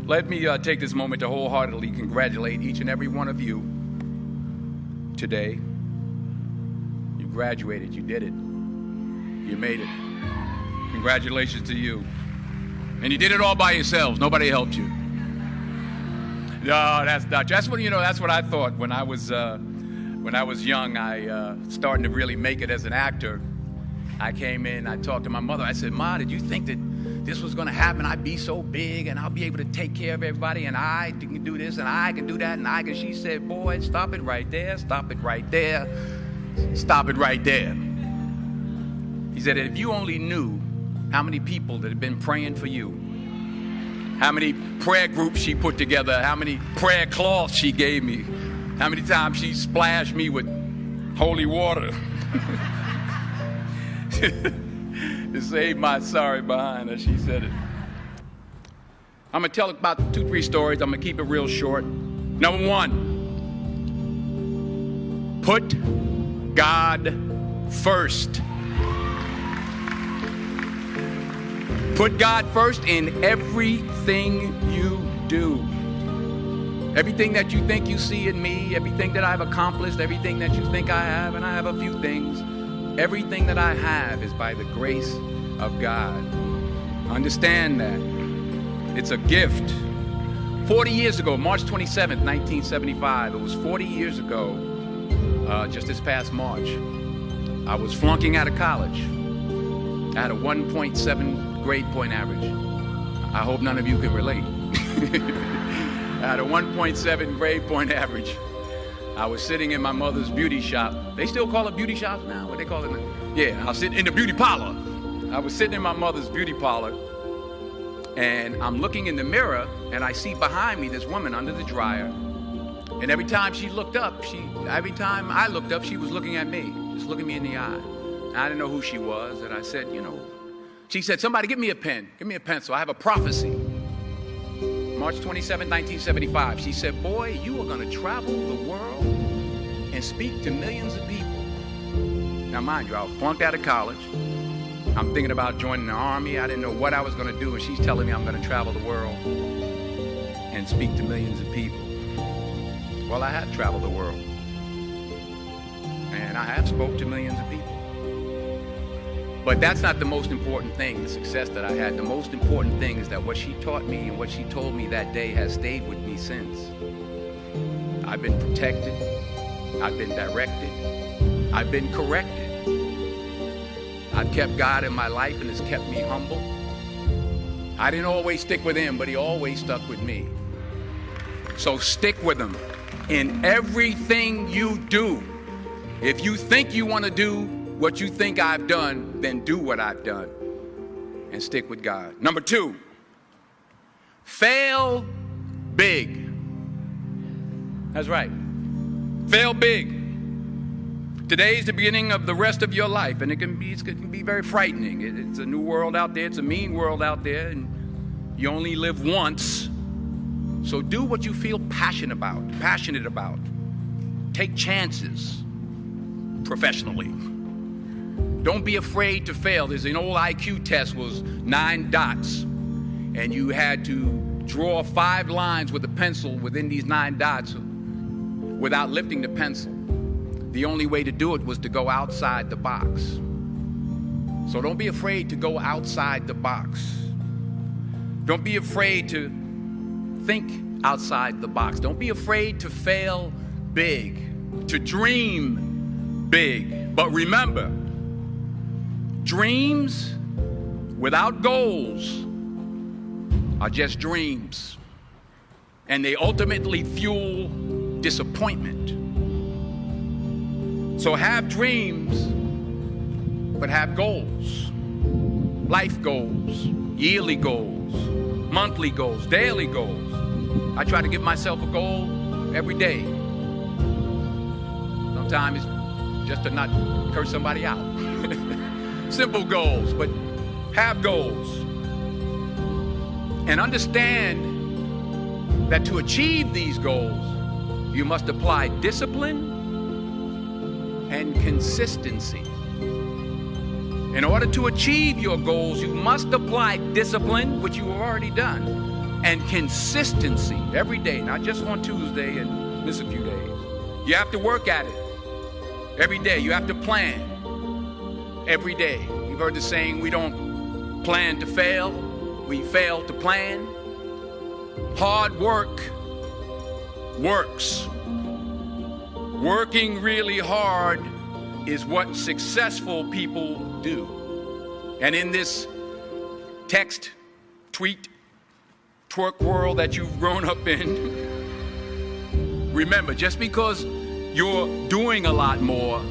Let me take this moment to wholeheartedly congratulate each and every one of you today. You graduated. You did it. You made it. Congratulations to you. And you did it all by yourselves. Nobody helped you. No, that's not. That's what That's what I thought when I was young. I starting to really make it as an actor. I came in. I talked to my mother. I said, "Ma, did you think that this was going to happen? I'd be so big, and I'll be able to take care of everybody, and I can do this, and I can do that, and I can." She said, "Boy, stop it right there. Stop it right there. Stop it right there." He said, "If you only knew how many people that have been praying for you, how many prayer groups she put together, how many prayer cloths she gave me, how many times she splashed me with holy water to save my sorry behind," as she said it. I'm going to tell about 2-3 stories. I'm going to keep it real short. Number 1, put God first. Put God first in everything you do. Everything that you think you see in me, everything that I've accomplished, everything that you think I have, and I have a few things, everything that I have is by the grace of God. Understand that. It's a gift. 40 years ago, March 27th, 1975, it was 40 years ago, just this past March, I was flunking out of college. I had a 1.7 grade point average. I hope none of you can relate. I had a 1.7 grade point average. I was sitting in my mother's beauty shop. They still call it beauty shops now? What they call it now? Yeah, I was sitting in the beauty parlor. I was sitting in my mother's beauty parlor, and I'm looking in the mirror, and I see behind me this woman under the dryer. And every time I looked up, she was looking at me, just looking me in the eye. And I didn't know who she was, and I said, she said, "Somebody give me a pen, give me a pencil. I have a prophecy." March 27, 1975. She said, "Boy, you are going to travel the world and speak to millions of people." Now, mind you, I was flunked out of college. I'm thinking about joining the Army. I didn't know what I was going to do, and she's telling me I'm going to travel the world and speak to millions of people. Well, I have traveled the world, and I have spoke to millions of people. But that's not the most important thing, the success that I had. The most important thing is that what she taught me and what she told me that day has stayed with me since. I've been protected. I've been directed. I've been corrected. I've kept God in my life, and it's kept me humble. I didn't always stick with him, but he always stuck with me. So stick with him in everything you do. If you think you want to do what you think I've done, then do what I've done and stick with God. Number 2, fail big. That's right. Fail big. Today is the beginning of the rest of your life, and it can be very frightening. It's a new world out there. It's a mean world out there, and you only live once. So do what you feel passionate about. Take chances professionally. Don't be afraid to fail. There's an old IQ test, was 9 dots, and you had to draw 5 lines with a pencil within these 9 dots without lifting the pencil. The only way to do it was to go outside the box. So don't be afraid to go outside the box. Don't be afraid to think outside the box. Don't be afraid to fail big, to dream big. But remember, dreams without goals are just dreams, and they ultimately fuel disappointment. So have dreams, but have goals. Life goals, yearly goals, monthly goals, daily goals. I try to give myself a goal every day. Sometimes it's just to not curse somebody out. Simple goals, but have goals. And understand that to achieve these goals, you must apply discipline and consistency. In order to achieve your goals, you must apply discipline, which you have already done, and consistency every day, not just on Tuesday and miss a few days. You have to work at it every day. You have to plan every day. You've heard the saying, we don't plan to fail, we fail to plan. Hard work works. Working really hard is what successful people do. And in this text, tweet, twerk world that you've grown up in, remember, just because you're doing a lot more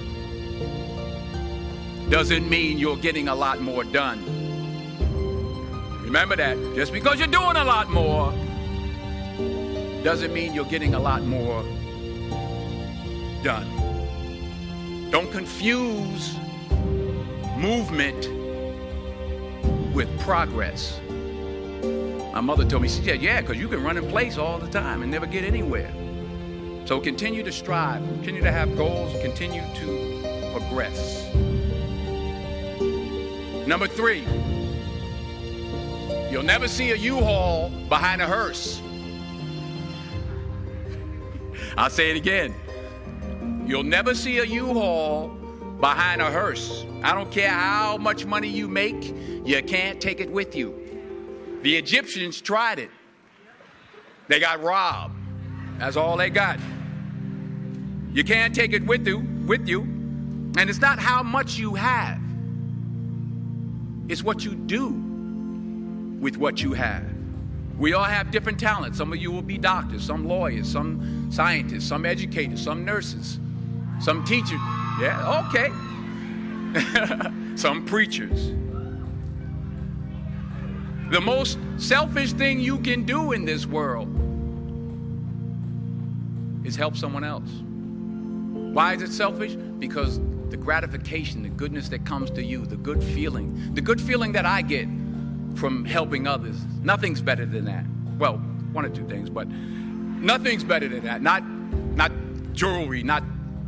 doesn't mean you're getting a lot more done. Remember that. Just because you're doing a lot more doesn't mean you're getting a lot more done. Don't confuse movement with progress. My mother told me, she said, yeah, because you can run in place all the time and never get anywhere. So continue to strive, continue to have goals, continue to progress. Number 3, you'll never see a U-Haul behind a hearse. I'll say it again. You'll never see a U-Haul behind a hearse. I don't care how much money you make, you can't take it with you. The Egyptians tried it. They got robbed. That's all they got. You can't take it with you. And it's not how much you have. It's what you do with what you have. We all have different talents. Some of you will be doctors, some lawyers, some scientists, some educators, some nurses, some teachers. Yeah, okay. Some preachers. The most selfish thing you can do in this world is help someone else. Why is it selfish? Because the gratification, the goodness that comes to you, the good feeling that I get from helping others, nothing's better than that. Well, one or two things, but nothing's better than that. Not jewelry, not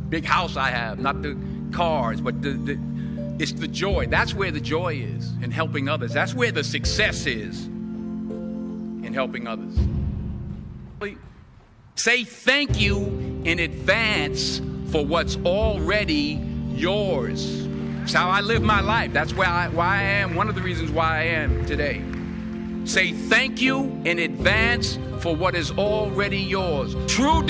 big house I have, not the cars, but it's the joy. That's where the joy is, in helping others. That's where the success is, in helping others. Say thank you in advance for what's already yours. It's how I live my life. That's why I am, one of the reasons why I am today. Say thank you in advance for what is already yours. True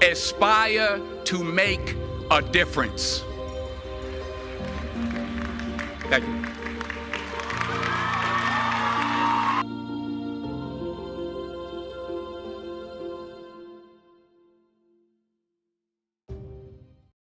aspire to make a difference. Thank you.